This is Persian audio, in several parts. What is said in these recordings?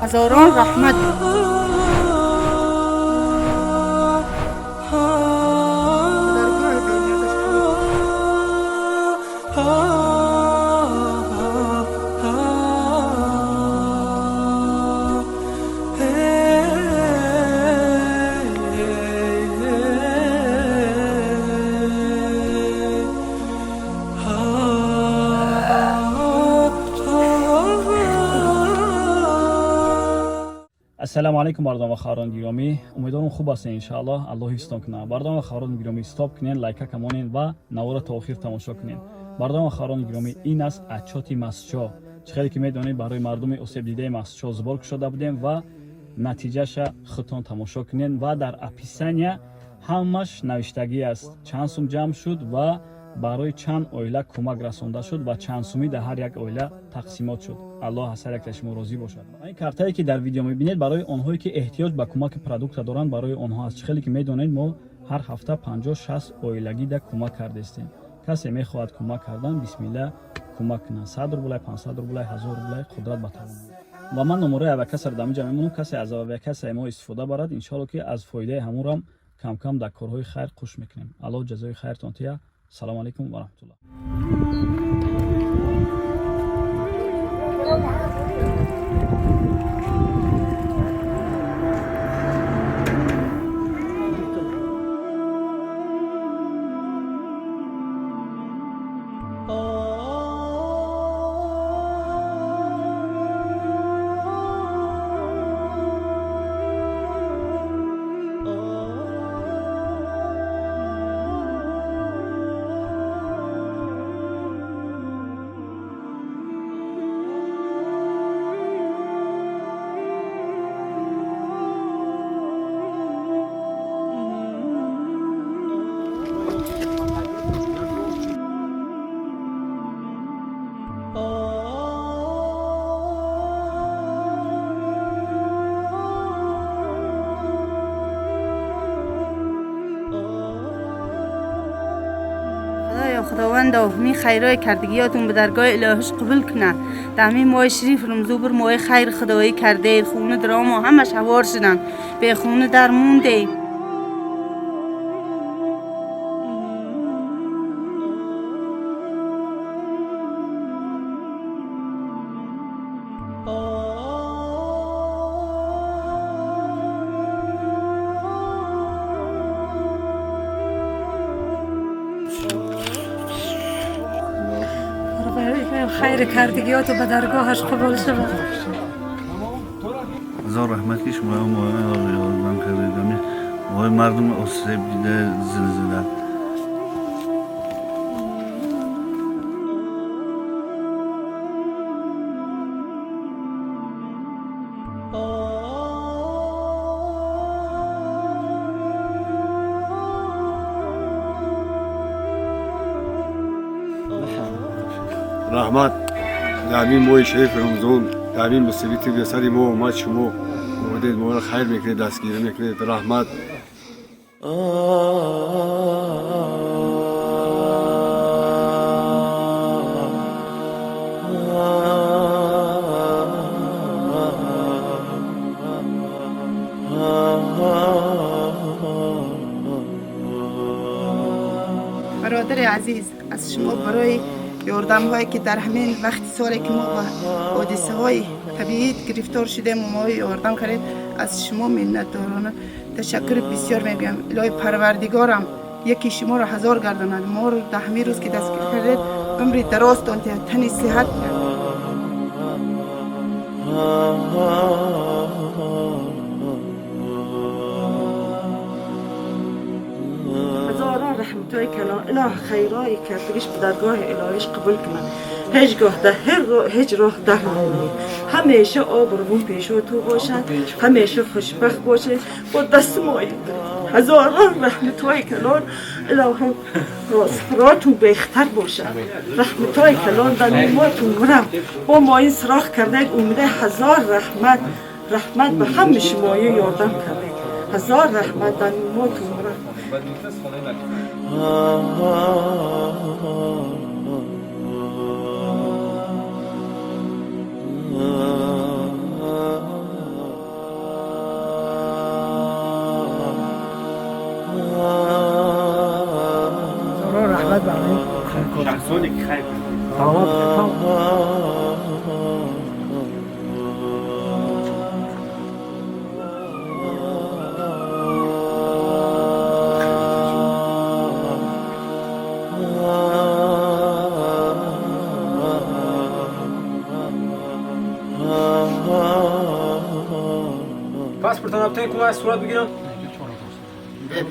هزاران رحمت. السلام علیکم مردم و خواهران گرامی، امیدوارم خوب هستین. ان شاء الله الله حفظتون کنه. مردم و خواهران گرامی استاپ کنین، لایک کمونین و نوار تا آخر تماشا کنین. مردم و خواهران گرامی این است اچاتی مسجا، چخیلی که میدونید برای مردم اسیب دیده مسجا زبال شده بودیم و نتیجهش خودتون تماشا کنین و در اپیسانیا همش نوشتگی است چند سوم جمع شد و برای چند اویله کمک رسانده شد و چند سومی در هر یک اویله تقسیمات شد. الله از هر یک شما راضی باشد. این کارتایی که در ویدیو میبینید برای آنهایی که احتیاج به کمک پروداکت دارند برای آنها است. خیلی که میدونید ما هر هفته 50-60 اویلگی در کمک کرده استیم. کسی میخواهد کمک کردن بسم الله کمک کنه. 100 روبل، 500 روبل، 1000 روبل قدرت به توان. و من نمره اوکس را دمیجا میمونم. کسی از اوکس ما استفاده برد ان شاء الله که از فایده همون را کم کم در کارهای خیر خوش میکنیم. الله جزای خیرتون تیا. السلام علیکم و رحمت الله. خداوند می خیرای کردگیاتون به درگاه الهش قبول کنه. در همین ماه شریف رمزوبر ماه خیر خدایی کرده. خونه درام و همش حوار شدن به خونه در مونده. خیر کردگیاتو به درگاهش قبول شود. هزار رحمت که شما یارم کردید. وای مردم آسیب دیده زلزله. رحمت در این ماه شریف رمضان در این مصیبتی به سر ما اومد، شما اومدید ما را خیر میکنید، دستگیری میکنید. رحمت برادر عزیز، از شما برای یاردم هایی که در همین وقت سالی که ما با حادثه های طبیعی گرفتار شدیم و ما یاردم کردید، از شما منتدارانه تشکر بسیار میگویم. الهی پروردگارم یکی شما را هزار گرداند. ما رو در همین روز که دستگیر کردید عمری دراز تان تنی صحت هزاران رحمتای کنا اله خیرایی کردگیش به درگاه الهیش قبول کنن. هیچگاه ده هیچ راه ده نمونی. همیشه آب روون پیشو تو باشد، همیشه خوشبخت باشه. با دست ما هزاران رحمتهای کلان الهی راتون بهتر باشه. رحمتهای کلان در نیماتون برم با ما این سراخ کرده اومده هزار رحمت به همه شمایه یاردم کرده. هزار رحمت در نیماتون برم. پاسپورت نابطه کمک صورت بگیرم.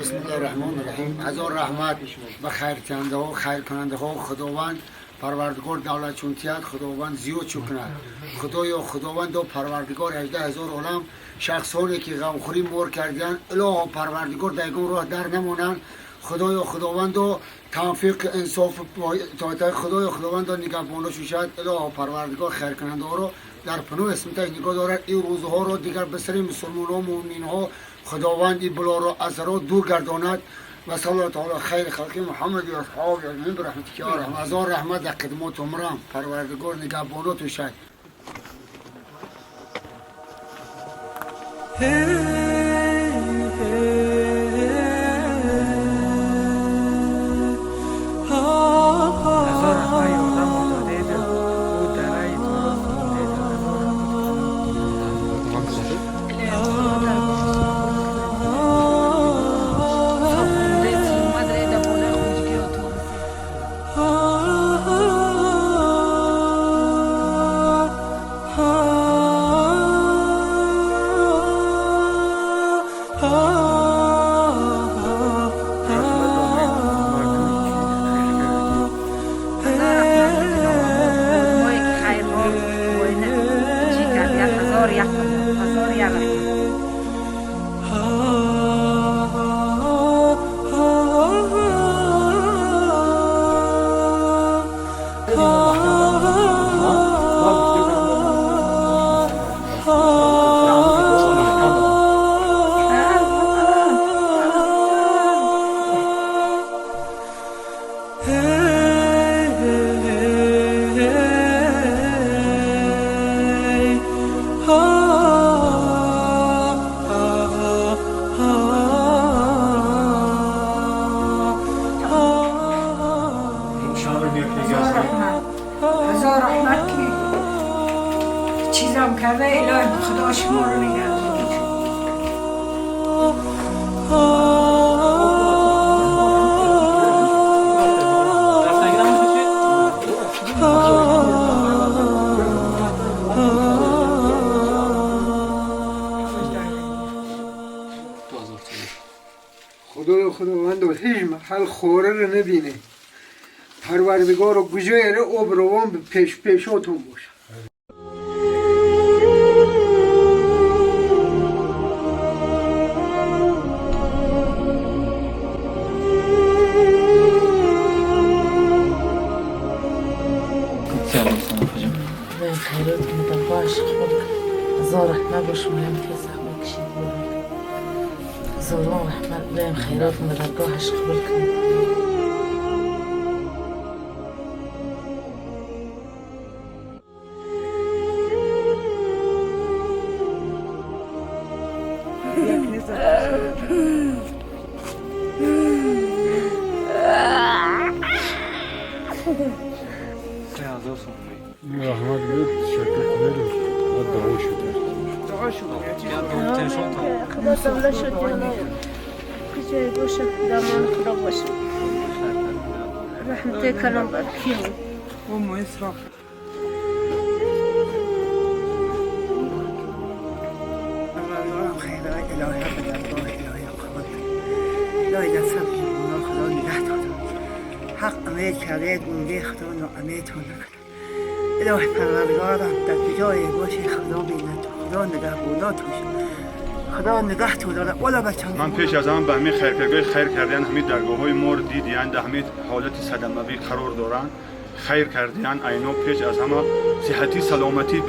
بسم الله الرحمن الرحیم. هزار رحمت به خیر کننده ها خیر کننده ها خداوند پروردگار دولت چونتیت خداوند زیاد چو کند. خداوند و پروردگار 18000 عالم شخصانی که غمخوری مور کردن اله پروردگار دیگون راه در نمونن. خداوند و توفیق انصاف خداوند و نگهبان شد اله پروردگار خیر کننده ها رو در پناه اسمت نگاه دارد. این روزها رو دیگر به سر مسلمان ها مؤمنین ها خداوند این بلا را از را دور گرداند و صلی الله تعالی خیر خلق محمد و اصحاب اجمعین برحمتک یا ارحم. هزار رحمت در خدمت عمرم پروردگار نگهبانات شد. هزار رحمت کی چیزام کرده الهی خدا شما رو نگهدار. خداوند هیچ محل خوره رو نبینه. پروردگار و گجایره اوبروان به پیشاتون باشه. خیرات کنید باش خود هزار رحمت باش مهم که زحمت کشید بود. هزاران رحمت بهم خیرات کنید درگاهش قبول کنید. رحمت بید شکر کنید و دعا شده خدا دوله شد جانا کجای باشه دامان خدا باشه رحمت کلام بر کیم و مصرف امیدوارم خیرهای الهی به درگاه الهی قبول کنید. الهی دست هم خدا نگه دارد. حق امید کرده گونده خدا ناامیدتون نکنه. الهی پروردگارم در کجای باشه خدا بیند خدا نگهبانات باشه. خدا نگهتون داره والا بچه من پیش از آن به همین خیر کردن همین درگاه‌های ما رو دیدین در همین حالت صدمه‌ای قرار دارن خیر کردین اینا پیش از همه صحتی سلامتی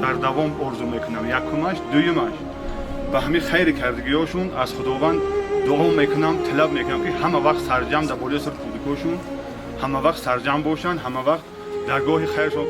در دوام آرزو میکنم یکمش دویمش به همین خیر کردگیاشون از خداوند دعا میکنم طلب میکنم که همه وقت سرجم در بالای سر کودکاشون همه وقت سرجم باشن همه وقت درگاه خیرشون